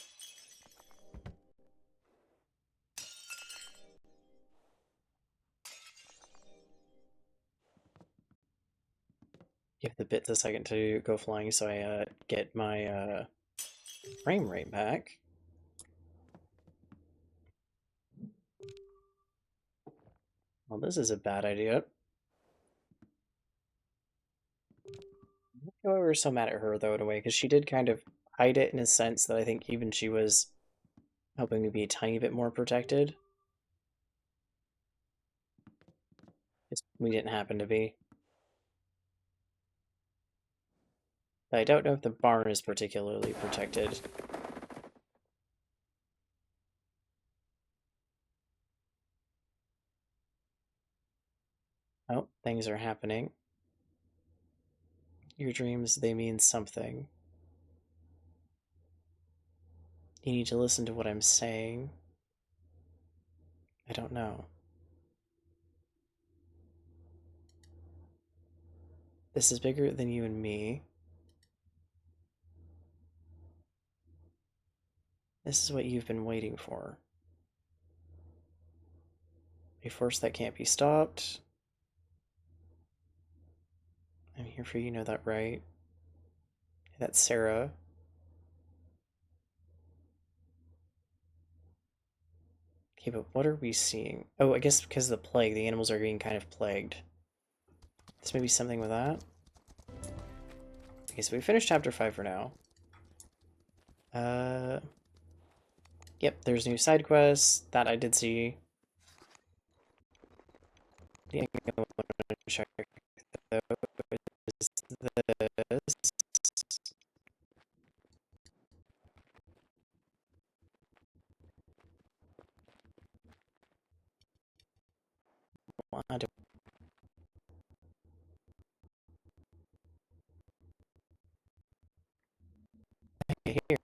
Give the bits a second to go flying so I get my frame rate back. Well, this is a bad idea. I don't know why we were so mad at her, though, in a way, because she did kind of hide it in a sense that I think even she was hoping to be a tiny bit more protected. We didn't happen to be. But I don't know if the barn is particularly protected. Oh, things are happening. Your dreams, they mean something. You need to listen to what I'm saying. I don't know. This is bigger than you and me. This is what you've been waiting for. A force that can't be stopped. I'm here for you, know that, right? That's Sarah. Okay, but what are we seeing? Oh, I guess because of the plague, the animals are being kind of plagued. This may be something with that. Okay, so we finished chapter 5 for now. Yep, there's new side quests that I did see. Yeah, I'm gonna check those. This. What? Okay, here.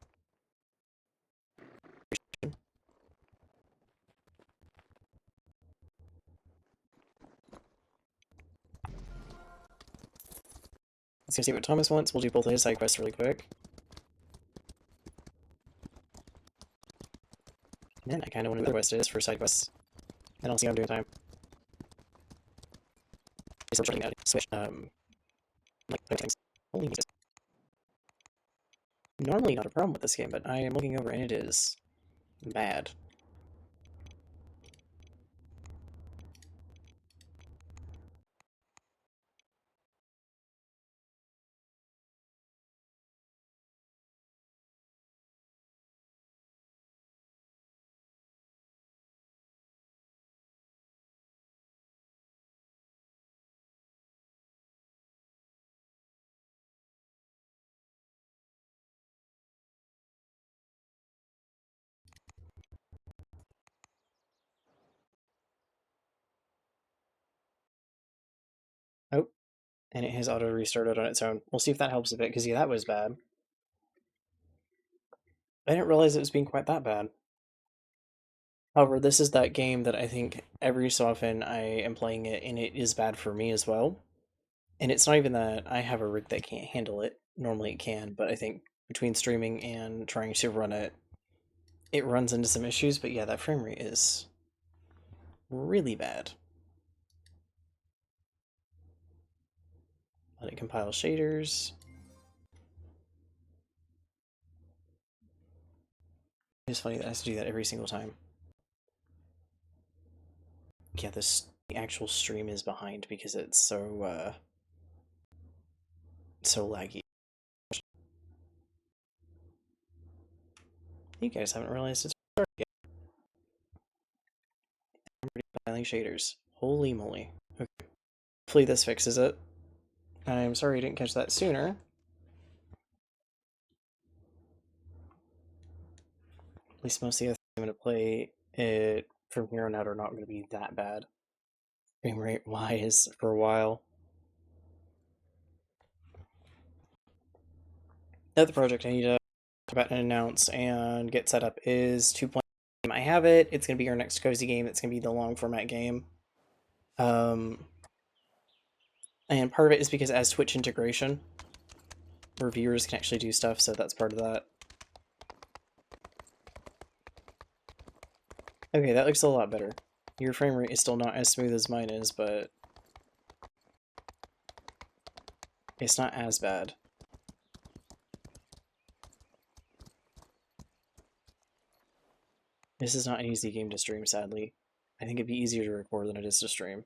Let's go see what Thomas wants. We'll do both of his side quests really quick. And then I kind of want to know what the quest is for side quests. And I'll see how I'm doing time. So we're that switch, like things. Holy Jesus. Normally not a problem with this game, but I am looking over and it is bad. and it has auto restarted on its own. We'll see if that helps a bit, because yeah, that was bad. I didn't realize it was being quite that bad. However, this is that game that I think every so often I am playing it, and it is bad for me as well. And it's not even that I have a rig that can't handle it. Normally it can, but I think between streaming and trying to run it, it runs into some issues. But yeah, that frame rate is really bad. Let it compile shaders. It's funny that I have to do that every single time. Yeah, this actual stream is behind because it's so laggy. You guys haven't realized it's started yet. I'm already compiling shaders. Holy moly. Okay. Hopefully this fixes it. I'm sorry I didn't catch that sooner. At least most of the other I'm going to play it from here on out are not going to be that bad. Frame rate wise for a while. Another project I need to talk about and announce and get set up is 2.0. I have it. It's going to be our next cozy game. It's going to be the long format game. And part of it is because it has Twitch integration, where viewers can actually do stuff, so that's part of that. Okay, that looks a lot better. Your frame rate is still not as smooth as mine is, but it's not as bad. This is not an easy game to stream, sadly. I think it'd be easier to record than it is to stream.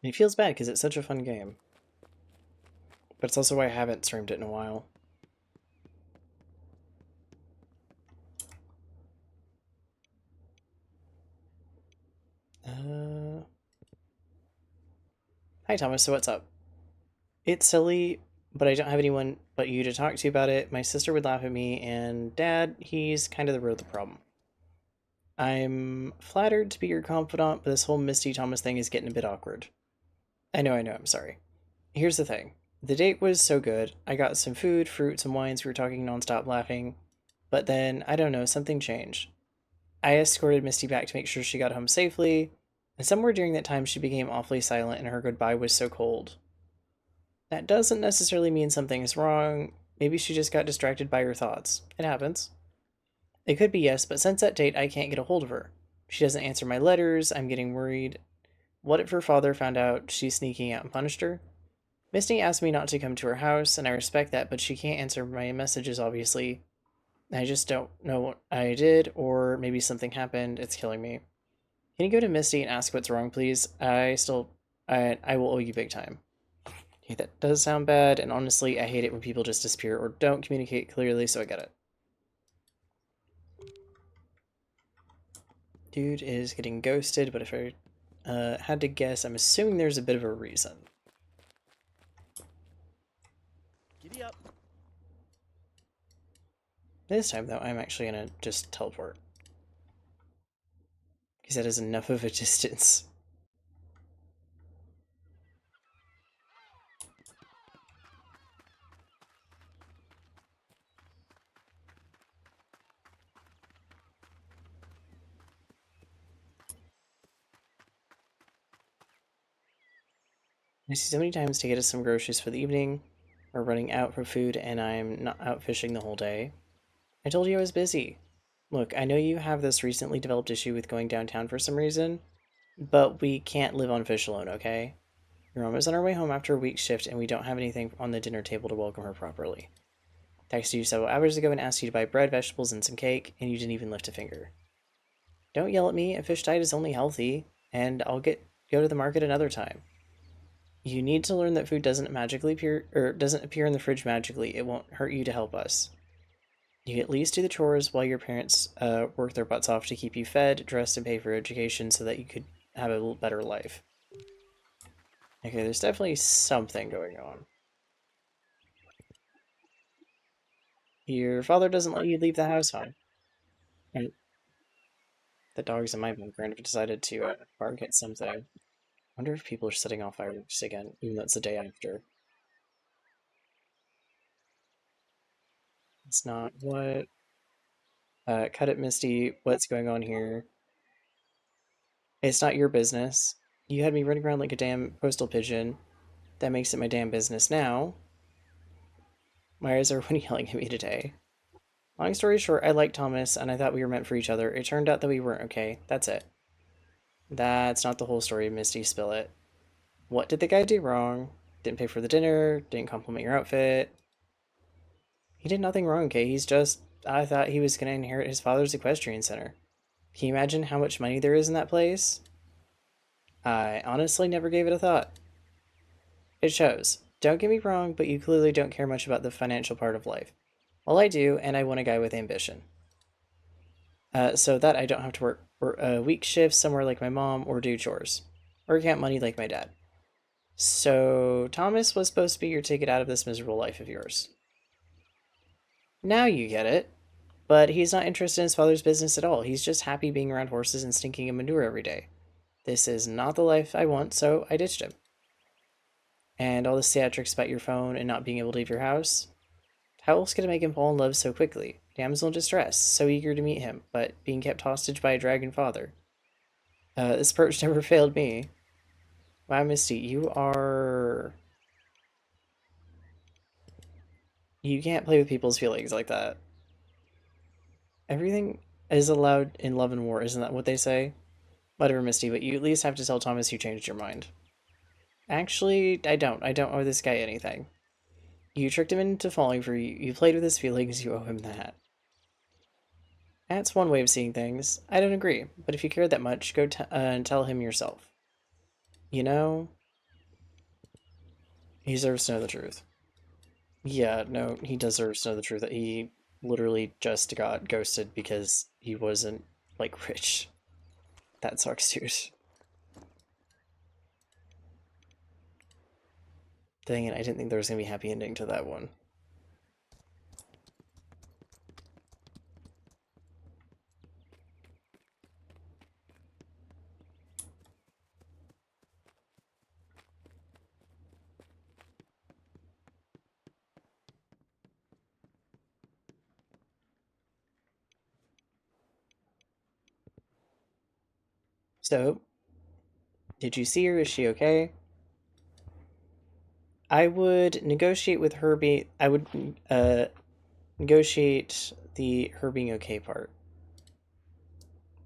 And it feels bad because it's such a fun game. But it's also why I haven't streamed it in a while. Hi Thomas, so what's up? It's silly, but I don't have anyone but you to talk to about it. My sister would laugh at me, and Dad, he's kind of the root of the problem. I'm flattered to be your confidant, but this whole Misty Thomas thing is getting a bit awkward. I know, I'm sorry. Here's the thing. The date was so good. I got some food, fruit, some wines, we were talking nonstop laughing. But then, I don't know, something changed. I escorted Misty back to make sure she got home safely, and somewhere during that time she became awfully silent and her goodbye was so cold. That doesn't necessarily mean something is wrong. Maybe she just got distracted by her thoughts. It happens. It could be yes, but since that date I can't get a hold of her. She doesn't answer my letters, I'm getting worried. What if her father found out she's sneaking out and punished her? Misty asked me not to come to her house, and I respect that, but she can't answer my messages, obviously. I just don't know what I did, or maybe something happened. It's killing me. Can you go to Misty and ask what's wrong, please? I will owe you big time. Okay, that does sound bad, and honestly, I hate it when people just disappear or don't communicate clearly, so I get it. Dude is getting ghosted, but if I had to guess, I'm assuming there's a bit of a reason. Giddy up. This time, though, I'm actually gonna just teleport. Because that is enough of a distance. I see so many times to get us some groceries for the evening. We're running out for food, and I'm not out fishing the whole day. I told you I was busy. Look, I know you have this recently developed issue with going downtown for some reason, but we can't live on fish alone, okay? Your mom is on her way home after a week's shift, and we don't have anything on the dinner table to welcome her properly. Texted you several hours ago and asked you to buy bread, vegetables, and some cake, and you didn't even lift a finger. Don't yell at me. A fish diet is only healthy, and go to the market another time. You need to learn that food doesn't magically appear or doesn't appear in the fridge magically. It won't hurt you to help us. You at least do the chores while your parents work their butts off to keep you fed, dressed, and pay for education so that you could have a little better life. Okay, there's definitely something going on. Your father doesn't let you leave the house, huh? And the dogs in my background have decided to bark at something. Wonder if people are setting off fireworks again, even though it's the day after. It's not what. Cut it, Misty. What's going on here? It's not your business. You had me running around like a damn postal pigeon. That makes it my damn business now. Why is everyone yelling at me today? Long story short, I liked Thomas and I thought we were meant for each other. It turned out that we weren't, okay? That's it. That's not the whole story, Misty. Spill it. What did the guy do wrong? Didn't pay for the dinner, didn't compliment your outfit. He did nothing wrong, okay? He's just. I thought he was gonna inherit his father's equestrian center. Can you imagine how much money there is in that place? I honestly never gave it a thought. It shows. Don't get me wrong, but you clearly don't care much about the financial part of life. Well, I do, and I want a guy with ambition. So that I don't have to work week shifts somewhere like my mom or do chores. Or count money like my dad. So, Thomas was supposed to be your ticket out of this miserable life of yours. Now you get it. But he's not interested in his father's business at all. He's just happy being around horses and stinking in manure every day. This is not the life I want, so I ditched him. And all the theatrics about your phone and not being able to leave your house? How else could I make him fall in love so quickly? Damsel in distress, so eager to meet him, but being kept hostage by a dragon father. This approach never failed me. Wow, Misty, you are. You can't play with people's feelings like that. Everything is allowed in love and war, isn't that what they say? Whatever, Misty, but you at least have to tell Thomas you changed your mind. Actually, I don't. I don't owe this guy anything. You tricked him into falling for you. You played with his feelings. You owe him that. That's one way of seeing things. I don't agree, but if you care that much, go and tell him yourself. You know, he deserves to know the truth. Yeah, no, he deserves to know the truth that he literally just got ghosted because he wasn't, like, rich. That sucks, dude. Dang it, I didn't think there was gonna be a happy ending to that one. So, did you see her? Is she okay? I would negotiate with her being. I would negotiate the her being okay part.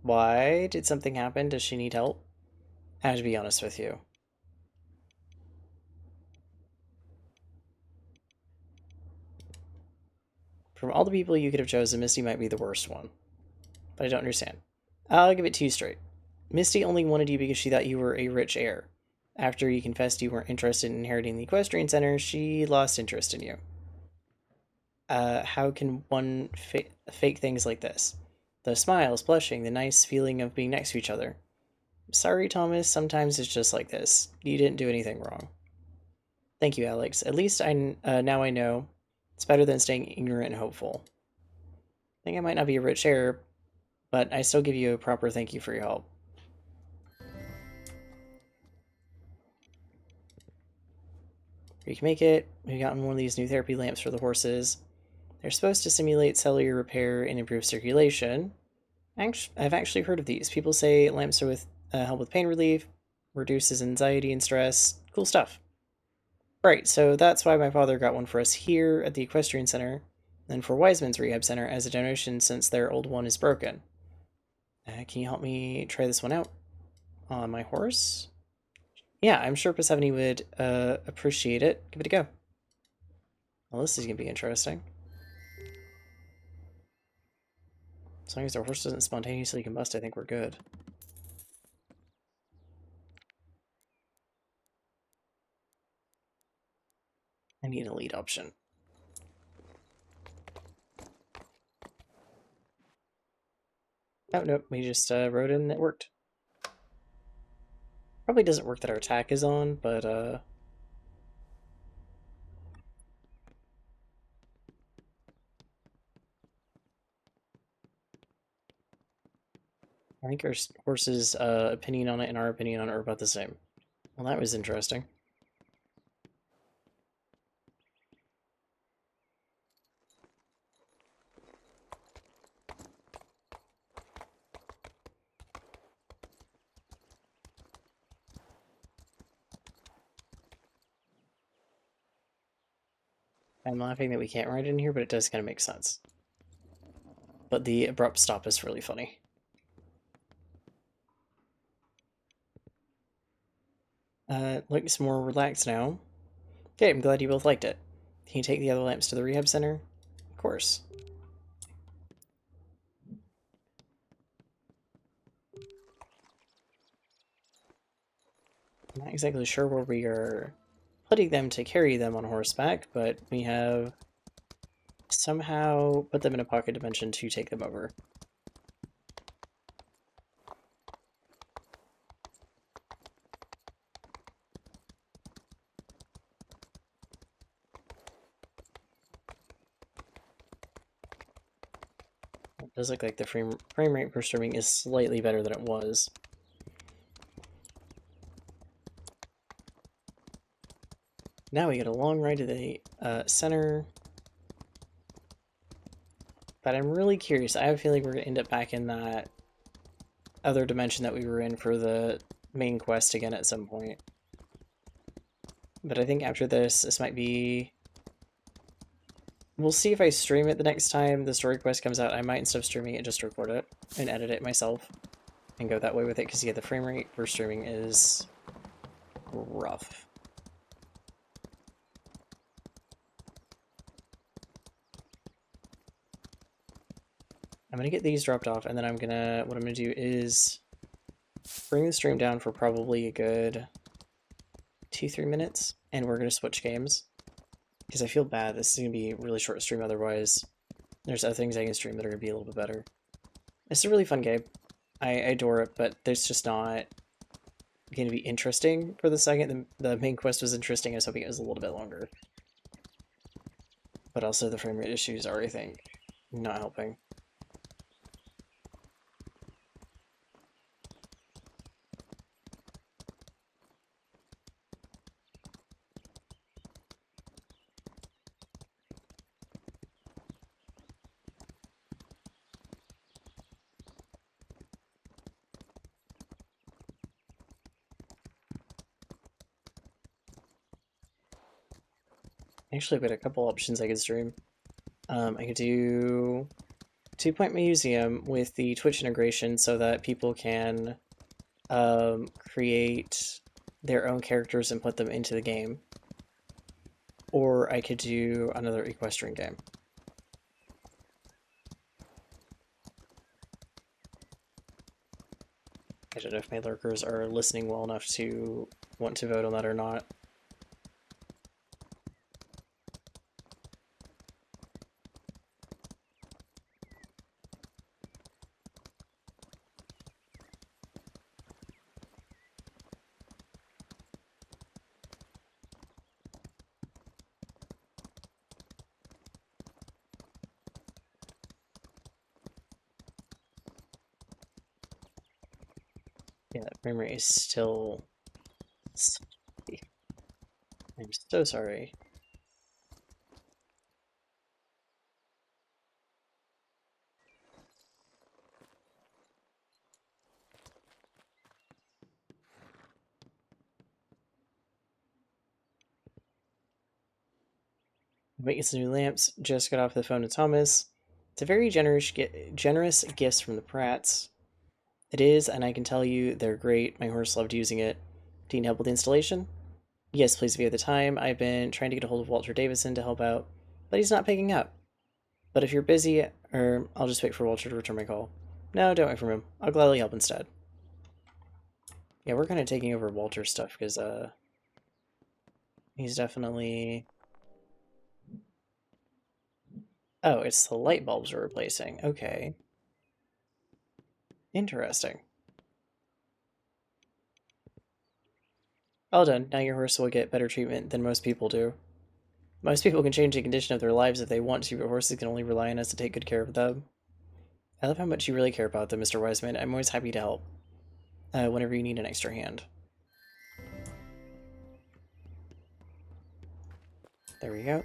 Why? Did something happen? Does she need help? I have to be honest with you. From all the people you could have chosen, Misty might be the worst one. But I don't understand. I'll give it to you straight. Misty only wanted you because she thought you were a rich heir. After you confessed you weren't interested in inheriting the equestrian center, she lost interest in you. How can one fake things like this? The smiles, blushing, the nice feeling of being next to each other. Sorry, Thomas, sometimes it's just like this. You didn't do anything wrong. Thank you, Alex. At least now I know. It's better than staying ignorant and hopeful. I think I might not be a rich heir, but I still give you a proper thank you for your help. We can make it. We've gotten one of these new therapy lamps for the horses. They're supposed to simulate cellular repair and improve circulation. I've actually heard of these. People say lamps are with help with pain relief, reduces anxiety and stress. Cool stuff. Right, so that's why my father got one for us here at the Equestrian Center, and for Wiseman's Rehab Center as a donation since their old one is broken. Can you help me try this one out on my horse? Yeah, I'm sure Persephone would appreciate it. Give it a go. Well, this is going to be interesting. As long as our horse doesn't spontaneously combust, I think we're good. I need a lead option. Oh, nope, we just rode in and it worked. Probably doesn't work that our attack is on, but I think our horse's opinion on it and our opinion on it are about the same. Well, that was interesting. I'm laughing that we can't ride in here, but it does kind of make sense. But the abrupt stop is really funny. Looks more relaxed now. Okay, I'm glad you both liked it. Can you take the other lamps to the rehab center? Of course. I'm not exactly sure where we are putting them to carry them on horseback, but we have somehow put them in a pocket dimension to take them over. It does look like the frame rate per streaming is slightly better than it was. Now we get a long ride to the center. But I'm really curious. I have a feeling we're going to end up back in that other dimension that we were in for the main quest again at some point. But I think after this might be... We'll see if I stream it the next time the story quest comes out. I might, instead of streaming it, just record it and edit it myself and go that way with it, because yeah, the frame rate for streaming is rough. I'm gonna get these dropped off, and then what I'm gonna do is bring the stream down for probably a good 2-3 minutes, and we're gonna switch games. Because I feel bad, this is gonna be a really short stream otherwise. There's other things I can stream that are gonna be a little bit better. It's a really fun game. I adore it, but there's just not going to be interesting for the second. The main quest was interesting. I was hoping it was a little bit longer. But also the frame rate issues are, I think, not helping. Actually, I've got a couple options I could stream. I could do 2 Point Museum with the Twitch integration so that people can create their own characters and put them into the game. Or I could do another equestrian game. I don't know if my lurkers are listening well enough to want to vote on that or not. Yeah, that frame rate is still... I'm so sorry. Wait, it's new lamps. Just got off the phone with Thomas. It's a very generous gift from the Pratts. It is, and I can tell you they're great. My horse loved using it. Do you need help with the installation? Yes, please, if you have the time. I've been trying to get a hold of Walter Davison to help out, but he's not picking up. But if you're busy, or I'll just wait for Walter to return my call. No, don't wait for him. I'll gladly help instead. Yeah, we're kind of taking over Walter's stuff because he's definitely... Oh, it's the light bulbs we're replacing. Okay. Interesting. All done. Now your horse will get better treatment than most people do. Most people can change the condition of their lives if they want to, but horses can only rely on us to take good care of them. I love how much you really care about them, Mr. Wiseman. I'm always happy to help. Whenever you need an extra hand. There we go.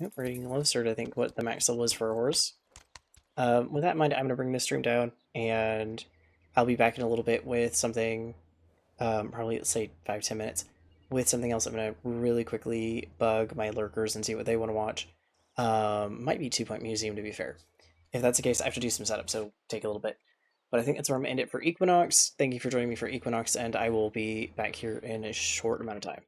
Yep, we're getting closer to, I think, what the max level is for a horse. With that in mind, I'm going to bring this stream down, and I'll be back in a little bit with something, probably, let's say, 5-10 minutes, with something else. I'm going to really quickly bug my lurkers and see what they want to watch. Might be Two Point Museum, to be fair. If that's the case, I have to do some setup, so take a little bit. But I think that's where I'm going to end it for Equinox. Thank you for joining me for Equinox, and I will be back here in a short amount of time.